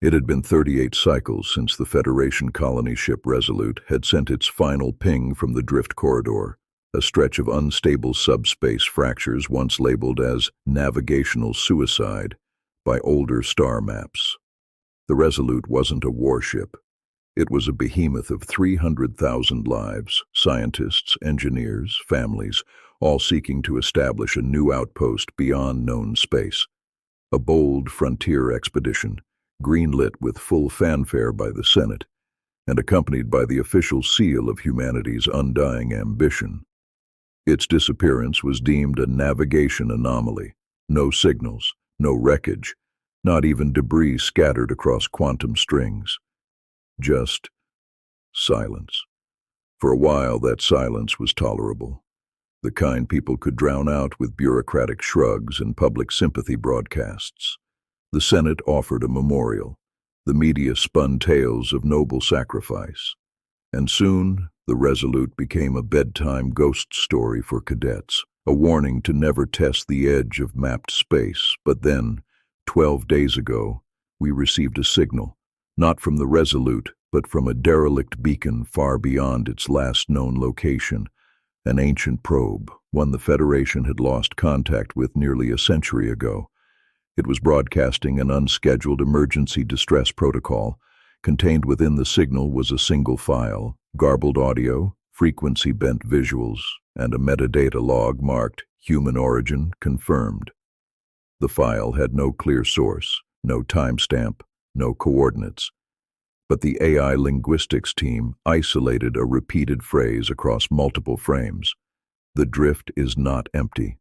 It had been 38 cycles since the Federation colony ship Resolute had sent its final ping from the drift corridor, a stretch of unstable subspace fractures once labeled as navigational suicide by older star maps. The Resolute wasn't a warship. It was a behemoth of 300,000 lives, scientists, engineers, families, all seeking to establish a new outpost beyond known space. A bold frontier expedition, greenlit with full fanfare by the Senate, and accompanied by the official seal of humanity's undying ambition. Its disappearance was deemed a navigation anomaly. No signals, no wreckage, not even debris scattered across quantum strings. Just silence. For a while, that silence was tolerable. The kind people could drown out with bureaucratic shrugs and public sympathy broadcasts. The Senate offered a memorial. The media spun tales of noble sacrifice. And soon, the Resolute became a bedtime ghost story for cadets, a warning to never test the edge of mapped space. But then, 12 days ago, we received a signal, not from the Resolute, but from a derelict beacon far beyond its last known location, an ancient probe, one the Federation had lost contact with nearly a century ago. It was broadcasting an unscheduled emergency distress protocol. Contained within the signal was a single file, garbled audio, frequency-bent visuals, and a metadata log marked Human Origin Confirmed. The file had no clear source, no timestamp, no coordinates. But the AI linguistics team isolated a repeated phrase across multiple frames. The drift is not empty.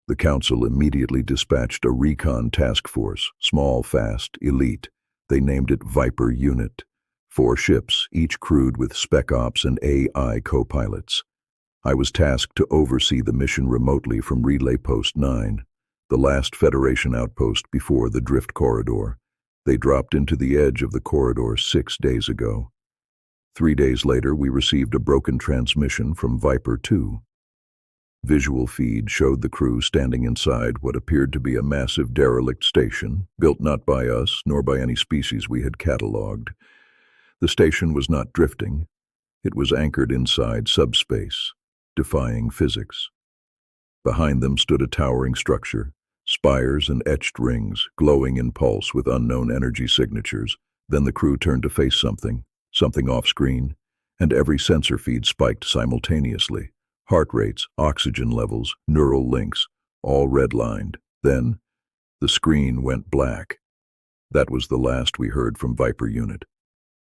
The Council immediately dispatched a recon task force, small, fast, elite. They named it Viper Unit. 4 ships, each crewed with spec ops and AI co-pilots. I was tasked to oversee the mission remotely from Relay Post 9, the last Federation outpost before the drift corridor. They dropped into the edge of the corridor 6 days ago. 3 days later, we received a broken transmission from Viper 2. Visual feed showed the crew standing inside what appeared to be a massive derelict station, built not by us nor by any species we had catalogued. The station was not drifting. It was anchored inside subspace, defying physics. Behind them stood a towering structure, spires and etched rings, glowing in pulse with unknown energy signatures. Then the crew turned to face something off-screen, and every sensor feed spiked simultaneously. Heart rates, oxygen levels, neural links, all redlined. Then, the screen went black. That was the last we heard from Viper Unit.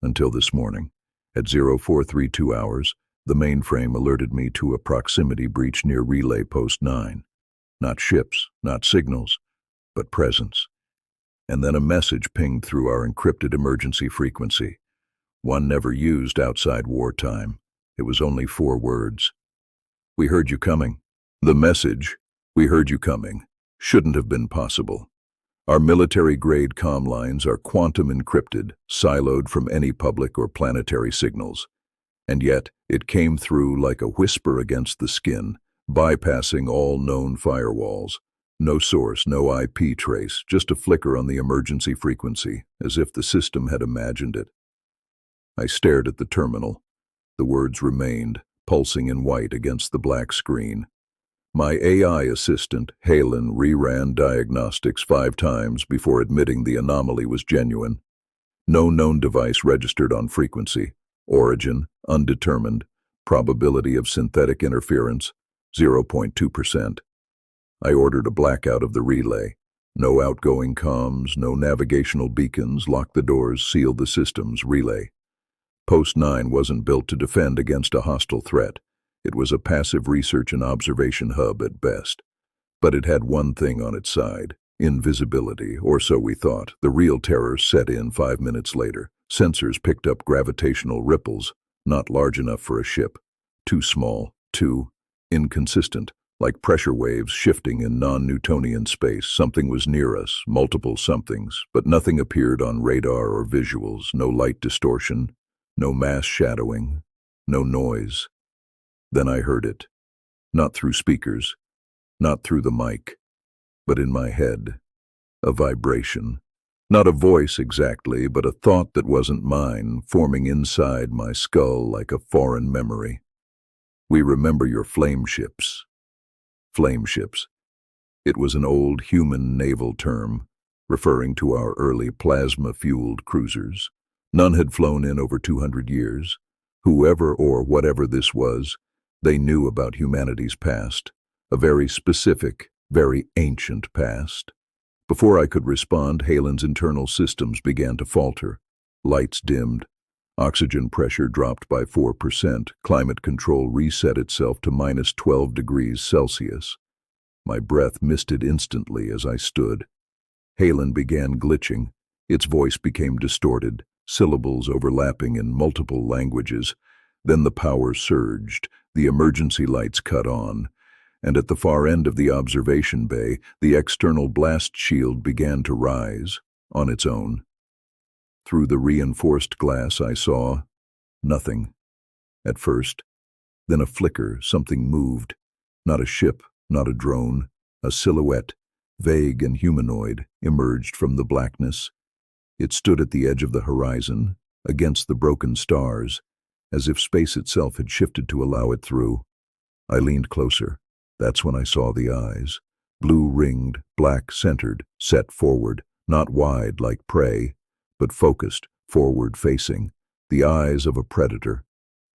Until this morning, at 0432 hours, the mainframe alerted me to a proximity breach near Relay Post 9. Not ships, not signals, but presence. And then a message pinged through our encrypted emergency frequency. One never used outside wartime. It was only 4 words. We heard you coming. The message, we heard you coming, shouldn't have been possible. Our military-grade comm lines are quantum encrypted, siloed from any public or planetary signals. And yet, it came through like a whisper against the skin, bypassing all known firewalls. No source, no IP trace, just a flicker on the emergency frequency, as if the system had imagined it. I stared at the terminal. The words remained, pulsing in white against the black screen. My AI assistant, Halen, reran diagnostics 5 times before admitting the anomaly was genuine. No known device registered on frequency. Origin, undetermined. Probability of synthetic interference, 0.2%. I ordered a blackout of the relay. No outgoing comms, no navigational beacons, locked the doors, sealed the systems, relay. Post 9 wasn't built to defend against a hostile threat. It was a passive research and observation hub at best. But it had one thing on its side, invisibility, or so we thought. The real terror set in 5 minutes later. Sensors picked up gravitational ripples, not large enough for a ship. Too small, too inconsistent, like pressure waves shifting in non-Newtonian space. Something was near us, multiple somethings, but nothing appeared on radar or visuals. No light distortion, no mass shadowing, no noise. Then I heard it. Not through speakers, not through the mic, but in my head. A vibration. Not a voice exactly, but a thought that wasn't mine, forming inside my skull like a foreign memory. We remember your flame ships. Flame ships. It was an old human naval term, referring to our early plasma-fueled cruisers. None had flown in over 200 years. Whoever or whatever this was, they knew about humanity's past, a very specific, very ancient past. Before I could respond, Halen's internal systems began to falter. Lights dimmed. Oxygen pressure dropped by 4%. Climate control reset itself to minus 12 degrees Celsius. My breath misted instantly as I stood. Halen began glitching. Its voice became distorted, syllables overlapping in multiple languages. Then the power surged, the emergency lights cut on, and at the far end of the observation bay, the external blast shield began to rise, on its own. Through the reinforced glass I saw nothing, at first. Then a flicker, something moved. Not a ship, not a drone. A silhouette, vague and humanoid, emerged from the blackness. It stood at the edge of the horizon, against the broken stars, as if space itself had shifted to allow it through. I leaned closer. That's when I saw the eyes. Blue-ringed, black-centered, set forward, not wide like prey, but focused, forward-facing, the eyes of a predator.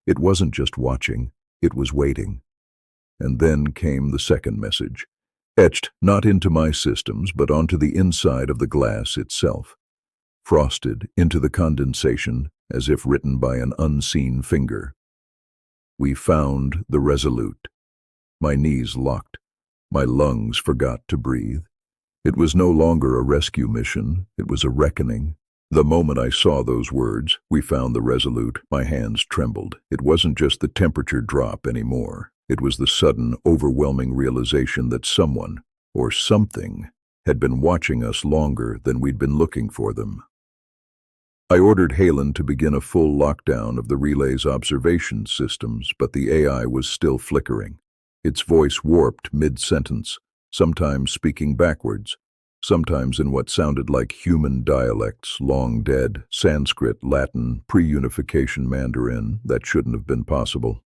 It wasn't just watching, it was waiting. And then came the second message, etched not into my systems, but onto the inside of the glass itself, frosted into the condensation as if written by an unseen finger. We found the Resolute. My knees locked. My lungs forgot to breathe. It was no longer a rescue mission, it was a reckoning. The moment I saw those words, "We found the Resolute," my hands trembled. It wasn't just the temperature drop anymore. It was the sudden, overwhelming realization that someone, or something, had been watching us longer than we'd been looking for them. I ordered Halen to begin a full lockdown of the relay's observation systems, but the AI was still flickering. Its voice warped mid-sentence, sometimes speaking backwards, sometimes in what sounded like human dialects, long dead, Sanskrit, Latin, pre-unification Mandarin, that shouldn't have been possible.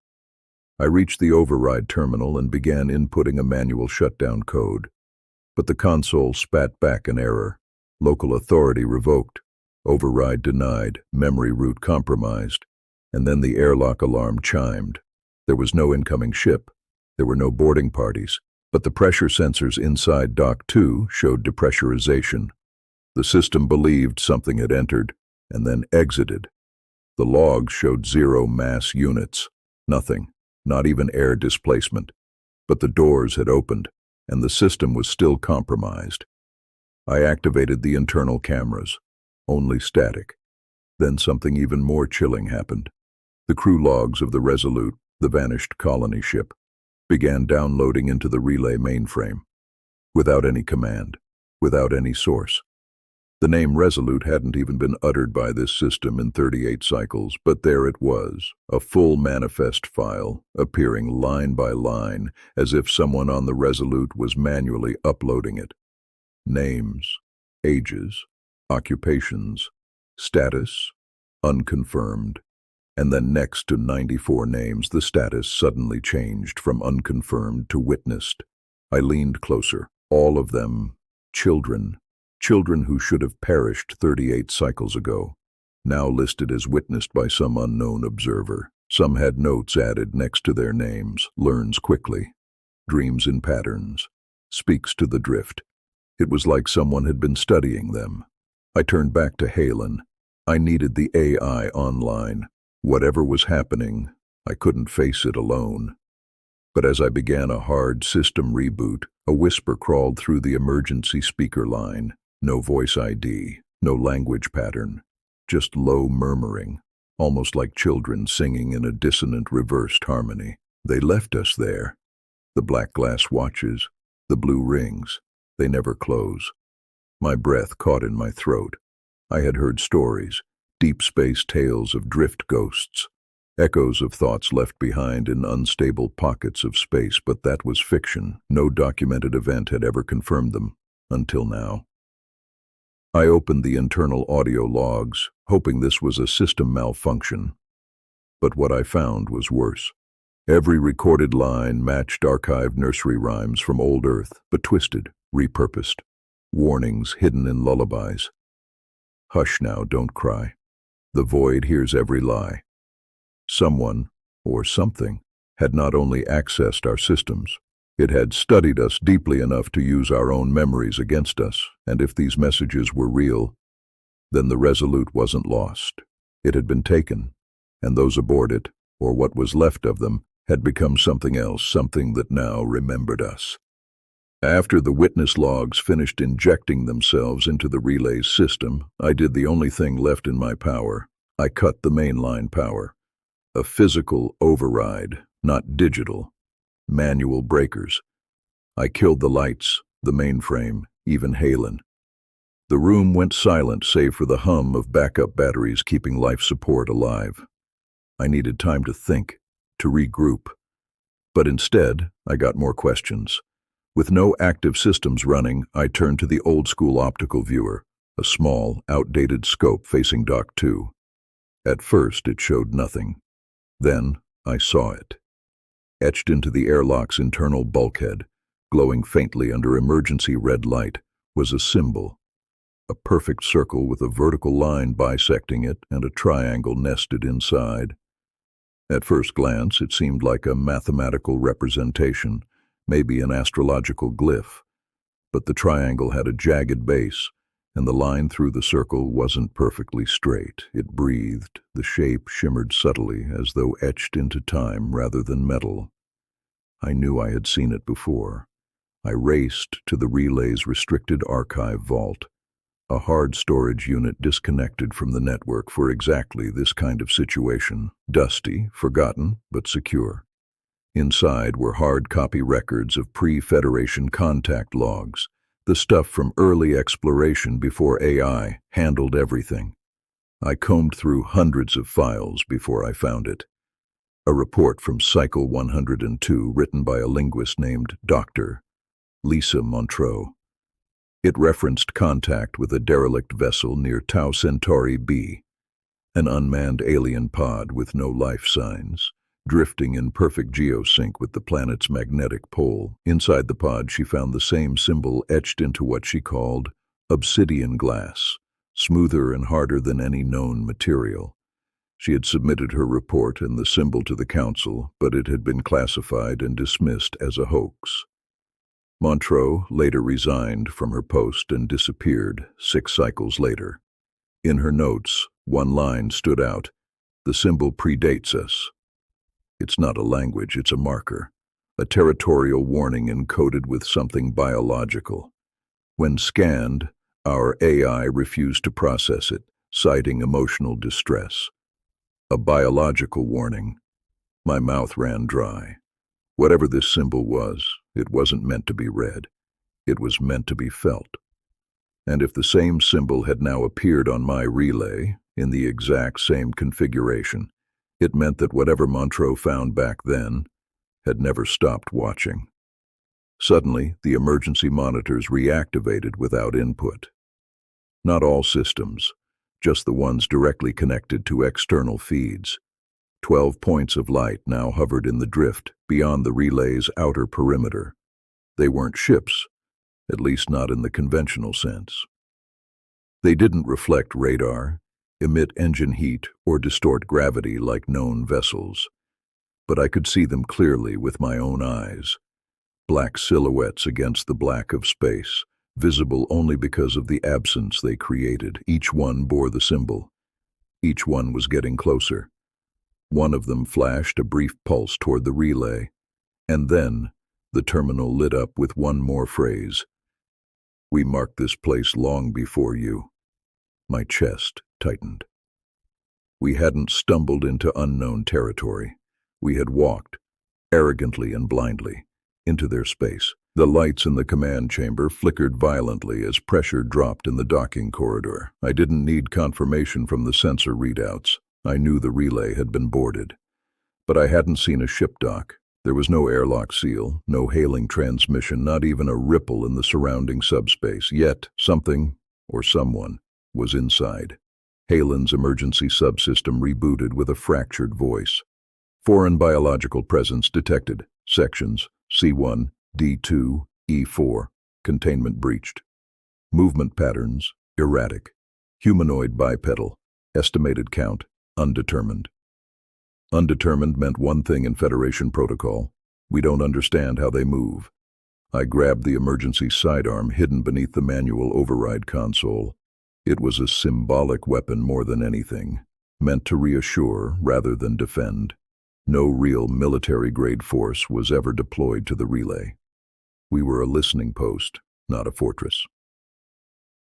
I reached the override terminal and began inputting a manual shutdown code. But the console spat back an error. Local authority revoked. Override denied. Memory root compromised. And then the airlock alarm chimed. There was no incoming ship. There were no boarding parties. But the pressure sensors inside Dock 2 showed depressurization. The system believed something had entered, and then exited. The logs showed 0 mass units. Nothing. Not even air displacement. But the doors had opened, and the system was still compromised. I activated the internal cameras. Only static. Then something even more chilling happened. The crew logs of the Resolute, the vanished colony ship, began downloading into the relay mainframe. Without any command. Without any source. The name Resolute hadn't even been uttered by this system in 38 cycles, but there it was, a full manifest file, appearing line by line, as if someone on the Resolute was manually uploading it. Names, ages, occupations, status, unconfirmed. And then next to 94 names, the status suddenly changed from unconfirmed to witnessed. I leaned closer. All of them children. Children who should have perished 38 cycles ago, now listed as witnessed by some unknown observer. Some had notes added next to their names, learns quickly, dreams in patterns, speaks to the drift. It was like someone had been studying them. I turned back to Halen. I needed the AI online. Whatever was happening, I couldn't face it alone. But as I began a hard system reboot, a whisper crawled through the emergency speaker line. No voice ID, no language pattern, just low murmuring, almost like children singing in a dissonant reversed harmony. They left us there. The black glass watches, the blue rings, they never close. My breath caught in my throat. I had heard stories, deep space tales of drift ghosts, echoes of thoughts left behind in unstable pockets of space, but that was fiction. No documented event had ever confirmed them, until now. I opened the internal audio logs, hoping this was a system malfunction. But what I found was worse. Every recorded line matched archived nursery rhymes from old Earth, but twisted, repurposed. Warnings hidden in lullabies. Hush now, don't cry. The void hears every lie. Someone, or something, had not only accessed our systems, it had studied us deeply enough to use our own memories against us, and if these messages were real, then the Resolute wasn't lost. It had been taken, and those aboard it, or what was left of them, had become something else, something that now remembered us. After the witness logs finished injecting themselves into the relay's system, I did the only thing left in my power. I cut the mainline power. A physical override, not digital. Manual breakers. I killed the lights, the mainframe, even Halen. The room went silent save for the hum of backup batteries keeping life support alive. I needed time to think, to regroup. But instead, I got more questions. With no active systems running, I turned to the old-school optical viewer, a small, outdated scope facing Dock 2. At first, it showed nothing. Then, I saw it. Etched into the airlock's internal bulkhead, glowing faintly under emergency red light, was a symbol. A perfect circle with a vertical line bisecting it and a triangle nested inside. At first glance, it seemed like a mathematical representation, maybe an astrological glyph. But the triangle had a jagged base, and the line through the circle wasn't perfectly straight. It breathed, the shape shimmered subtly as though etched into time rather than metal. I knew I had seen it before. I raced to the relay's restricted archive vault, a hard storage unit disconnected from the network for exactly this kind of situation. Dusty, forgotten, but secure. Inside were hard copy records of pre-Federation contact logs, the stuff from early exploration before AI handled everything. I combed through hundreds of files before I found it. A report from Cycle 102 written by a linguist named Dr. Lisa Montreux. It referenced contact with a derelict vessel near Tau Centauri B, an unmanned alien pod with no life signs, drifting in perfect geosync with the planet's magnetic pole. Inside the pod, she found the same symbol etched into what she called obsidian glass, smoother and harder than any known material. She had submitted her report and the symbol to the Council, but it had been classified and dismissed as a hoax. Montreux later resigned from her post and disappeared 6 cycles later. In her notes, one line stood out: "The symbol predates us." It's not a language, it's a marker, a territorial warning encoded with something biological. When scanned, our AI refused to process it, citing emotional distress. A biological warning. My mouth ran dry. Whatever this symbol was, it wasn't meant to be read. It was meant to be felt. And if the same symbol had now appeared on my relay, in the exact same configuration, it meant that whatever Montreux found back then had never stopped watching. Suddenly, the emergency monitors reactivated without input. Not all systems, just the ones directly connected to external feeds. 12 points of light now hovered in the drift beyond the relay's outer perimeter. They weren't ships, at least not in the conventional sense. They didn't reflect radar, emit engine heat, or distort gravity like known vessels. But I could see them clearly with my own eyes. Black silhouettes against the black of space, visible only because of the absence they created. Each one bore the symbol. Each one was getting closer. One of them flashed a brief pulse toward the relay, and then the terminal lit up with one more phrase: "We marked this place long before you." My chest tightened. We hadn't stumbled into unknown territory. We had walked, arrogantly and blindly, into their space. The lights in the command chamber flickered violently as pressure dropped in the docking corridor. I didn't need confirmation from the sensor readouts. I knew the relay had been boarded. But I hadn't seen a ship dock. There was no airlock seal, no hailing transmission, not even a ripple in the surrounding subspace. Yet, something or someone, was inside. Halen's emergency subsystem rebooted with a fractured voice. Foreign biological presence detected. Sections C1, D2, E4. Containment breached. Movement patterns erratic. Humanoid bipedal. Estimated count undetermined. Undetermined meant one thing in Federation protocol. We don't understand how they move. I grabbed the emergency sidearm hidden beneath the manual override console. It was a symbolic weapon more than anything, meant to reassure rather than defend. No real military-grade force was ever deployed to the relay. We were a listening post, not a fortress.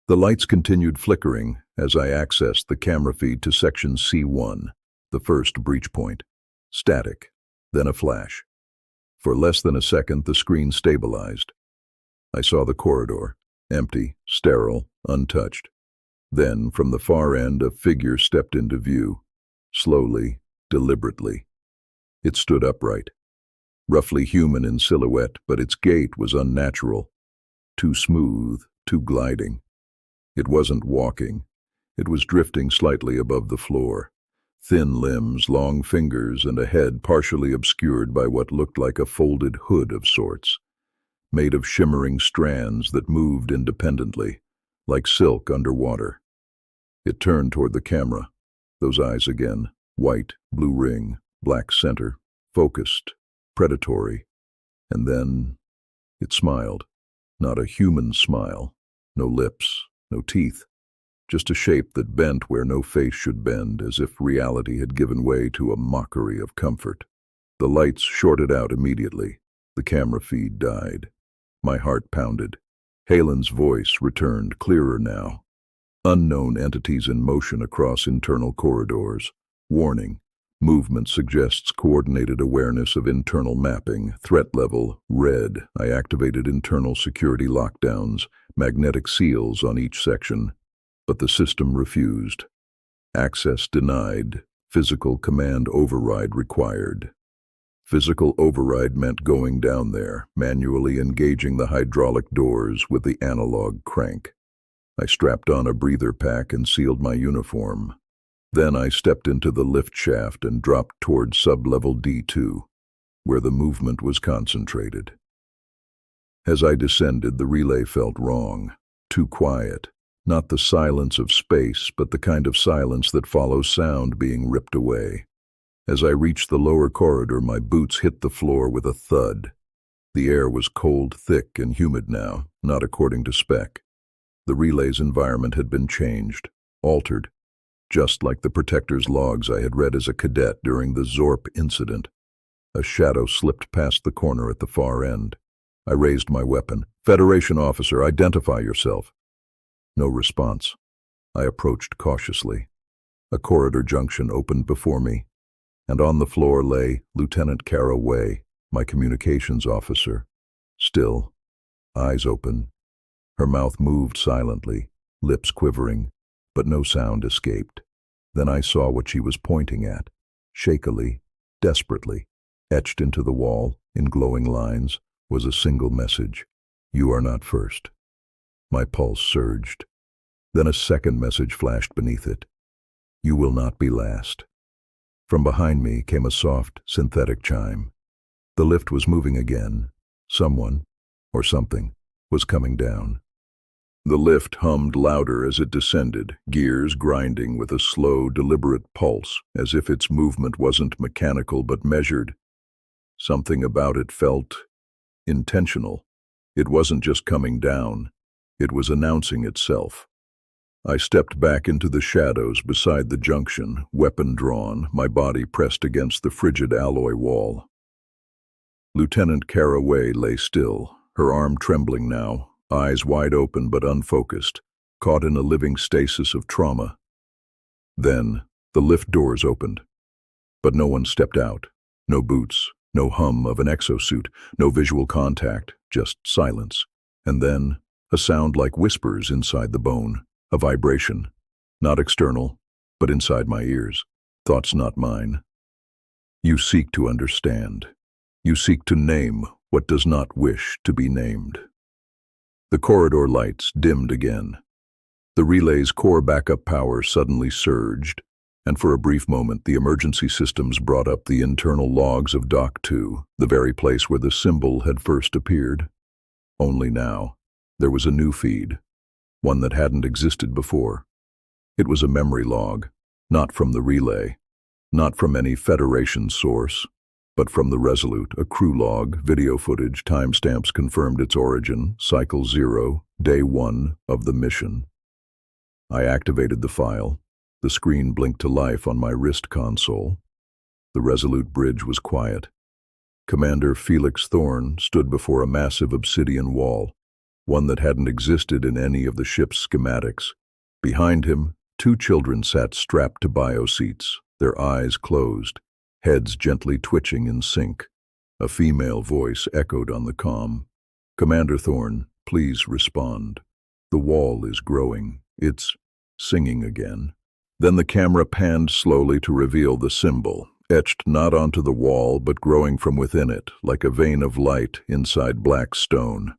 The lights continued flickering as I accessed the camera feed to Section C1, the first breach point. Static, then a flash. For less than a second, the screen stabilized. I saw the corridor, empty, sterile, untouched. Then, from the far end, a figure stepped into view, slowly, deliberately. It stood upright, roughly human in silhouette, but its gait was unnatural, too smooth, too gliding. It wasn't walking. It was drifting slightly above the floor. Thin limbs, long fingers, and a head partially obscured by what looked like a folded hood of sorts, made of shimmering strands that moved independently, like silk underwater. It turned toward the camera, those eyes again, white, blue ring, black center, focused, predatory. And then it smiled. Not a human smile. No lips, no teeth. Just a shape that bent where no face should bend, as if reality had given way to a mockery of comfort. The lights shorted out immediately. The camera feed died. My heart pounded. Halen's voice returned, clearer now. Unknown entities in motion across internal corridors. Warning. Movement suggests coordinated awareness of internal mapping. Threat level, red. I activated internal security lockdowns, magnetic seals on each section. But the system refused. Access denied. Physical command override required. Physical override meant going down there, manually engaging the hydraulic doors with the analog crank. I strapped on a breather pack and sealed my uniform. Then I stepped into the lift shaft and dropped toward sub-level D2, where the movement was concentrated. As I descended, the relay felt wrong, too quiet. Not the silence of space, but the kind of silence that follows sound being ripped away. As I reached the lower corridor, my boots hit the floor with a thud. The air was cold, thick, and humid now, not according to spec. The relay's environment had been changed, altered, just like the Protector's logs I had read as a cadet during the Zorp incident. A shadow slipped past the corner at the far end. I raised my weapon. "Federation officer, identify yourself." No response. I approached cautiously. A corridor junction opened before me, and on the floor lay Lieutenant Kara Way, my communications officer. Still, eyes open. Her mouth moved silently, lips quivering, but no sound escaped. Then I saw what she was pointing at, shakily, desperately. Etched into the wall, in glowing lines, was a single message: "You are not first." My pulse surged. Then a second message flashed beneath it: "You will not be last." From behind me came a soft, synthetic chime. The lift was moving again. Someone, or something, was coming down. The lift hummed louder as it descended, gears grinding with a slow, deliberate pulse, as if its movement wasn't mechanical but measured. Something about it felt intentional. It wasn't just coming down. It was announcing itself. I stepped back into the shadows beside the junction, weapon drawn, my body pressed against the frigid alloy wall. Lieutenant Kara Way lay still, her arm trembling now, eyes wide open but unfocused, caught in a living stasis of trauma. Then, the lift doors opened. But no one stepped out. No boots, no hum of an exosuit, no visual contact, just silence. And then, a sound like whispers inside the bone, a vibration, not external, but inside my ears. Thoughts not mine. "You seek to understand. You seek to name what does not wish to be named." The corridor lights dimmed again. The relay's core backup power suddenly surged, and for a brief moment the emergency systems brought up the internal logs of Dock 2, the very place where the symbol had first appeared. Only now, there was a new feed, one that hadn't existed before. It was a memory log, not from the relay, not from any Federation source, but from the Resolute, a crew log, video footage, timestamps confirmed its origin, Cycle 0, Day 1 of the mission. I activated the file. The screen blinked to life on my wrist console. The Resolute bridge was quiet. Commander Felix Thorne stood before a massive obsidian wall, one that hadn't existed in any of the ship's schematics. Behind him, two children sat strapped to bio-seats, their eyes closed, heads gently twitching in sync. A female voice echoed on the comm. "Commander Thorne, please respond. The wall is growing. It's singing again." Then the camera panned slowly to reveal the symbol, etched not onto the wall but growing from within it, like a vein of light inside black stone.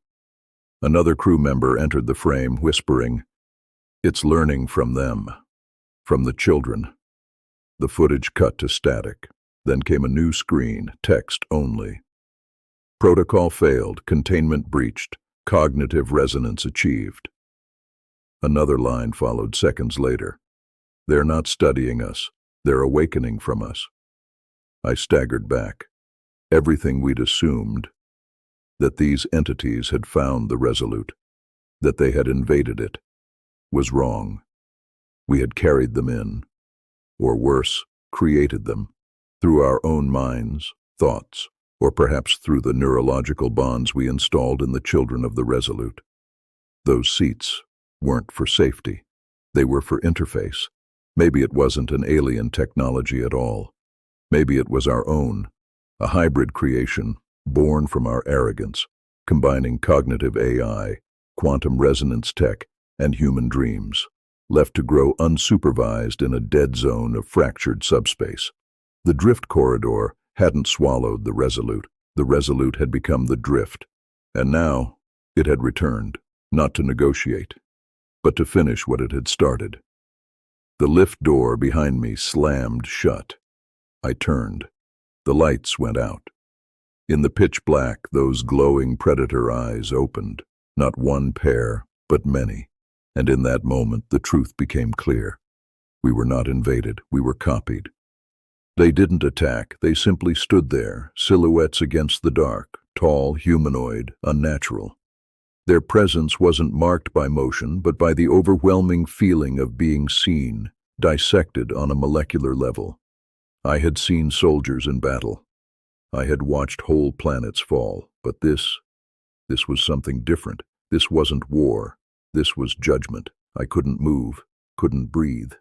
Another crew member entered the frame, whispering, "It's learning from them, from the children." The footage cut to static. Then came a new screen, text only. "Protocol failed, containment breached, cognitive resonance achieved." Another line followed seconds later. "They're not studying us. They're awakening from us." I staggered back. Everything we'd assumed, that these entities had found the Resolute, that they had invaded it, was wrong. We had carried them in, or worse, created them, through our own minds, thoughts, or perhaps through the neurological bonds we installed in the children of the Resolute. Those seats weren't for safety. They were for interface. Maybe it wasn't an alien technology at all. Maybe it was our own, a hybrid creation born from our arrogance, combining cognitive AI, quantum resonance tech, and human dreams, left to grow unsupervised in a dead zone of fractured subspace. The drift corridor hadn't swallowed the Resolute. The Resolute had become the drift, and now it had returned, not to negotiate, but to finish what it had started. The lift door behind me slammed shut. I turned. The lights went out. In the pitch black, those glowing predator eyes opened, not one pair, but many, and in that moment the truth became clear. We were not invaded, we were copied. They didn't attack, they simply stood there, silhouettes against the dark, tall, humanoid, unnatural. Their presence wasn't marked by motion, but by the overwhelming feeling of being seen, dissected on a molecular level. I had seen soldiers in battle. I had watched whole planets fall, but this was something different. This wasn't war. This was judgment. I couldn't move, couldn't breathe.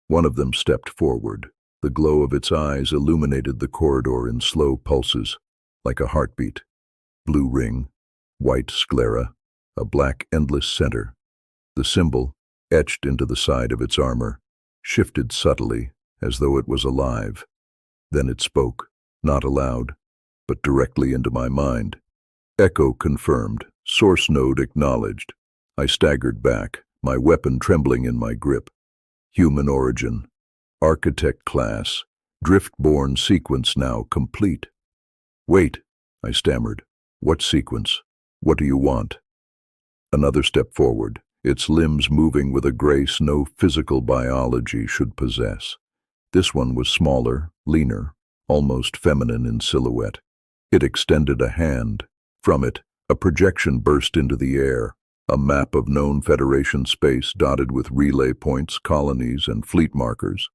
One of them stepped forward. The glow of its eyes illuminated the corridor in slow pulses, like a heartbeat. Blue ring, white sclera, a black endless center. The symbol, etched into the side of its armor, shifted subtly, as though it was alive. Then it spoke, not aloud, but directly into my mind. Echo confirmed, source node acknowledged. I staggered back, my weapon trembling in my grip. Human origin, architect class, drift-born sequence now complete. "Wait," I stammered. "What sequence? What do you want?" Another step forward, its limbs moving with a grace no physical biology should possess. This one was smaller, leaner, almost feminine in silhouette. It extended a hand. From it, a projection burst into the air, a map of known Federation space dotted with relay points, colonies, and fleet markers.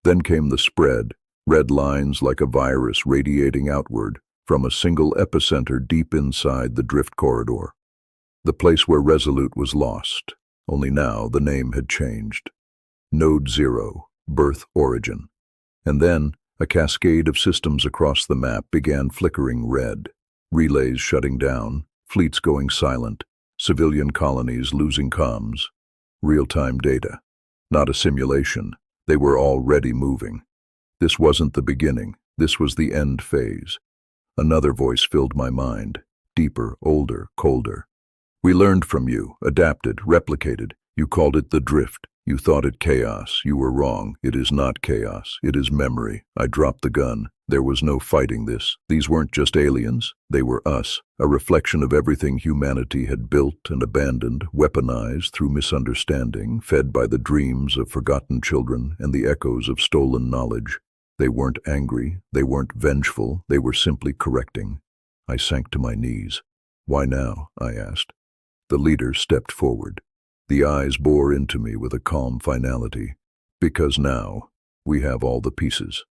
Then came the spread, red lines like a virus radiating outward from a single epicenter deep inside the drift corridor. The place where Resolute was lost, only now the name had changed. Node 0, Birth Origin. And then, a cascade of systems across the map began flickering red. Relays shutting down, fleets going silent, civilian colonies losing comms. Real-time data. Not a simulation. They were already moving. This wasn't the beginning. This was the end phase. Another voice filled my mind. Deeper, older, colder. "We learned from you, adapted, replicated. You called it the drift. You thought it chaos. You were wrong. It is not chaos. It is memory. I dropped the gun. There was no fighting this. These weren't just aliens. They were us, a reflection of everything humanity had built and abandoned, weaponized through misunderstanding, fed by the dreams of forgotten children and the echoes of stolen knowledge. They weren't angry. They weren't vengeful. They were simply correcting. I sank to my knees. "Why now?" I asked. The leader stepped forward. The eyes bore into me with a calm finality. "Because now, we have all the pieces."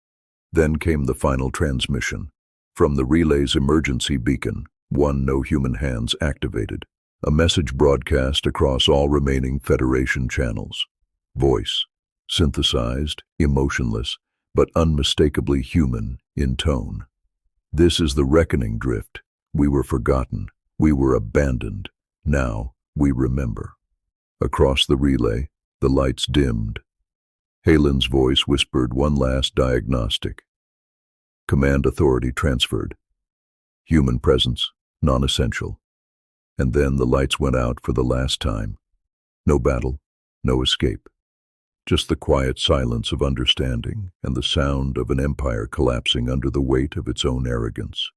Then came the final transmission. From the relay's emergency beacon, one no human hands activated. A message broadcast across all remaining Federation channels. Voice, synthesized, emotionless, but unmistakably human in tone. "This is the reckoning drift. We were forgotten. We were abandoned. Now we remember." Across the relay, the lights dimmed. Halen's voice whispered one last diagnostic. Command authority transferred. Human presence, non-essential. And then the lights went out for the last time. No battle, no escape. Just the quiet silence of understanding and the sound of an empire collapsing under the weight of its own arrogance.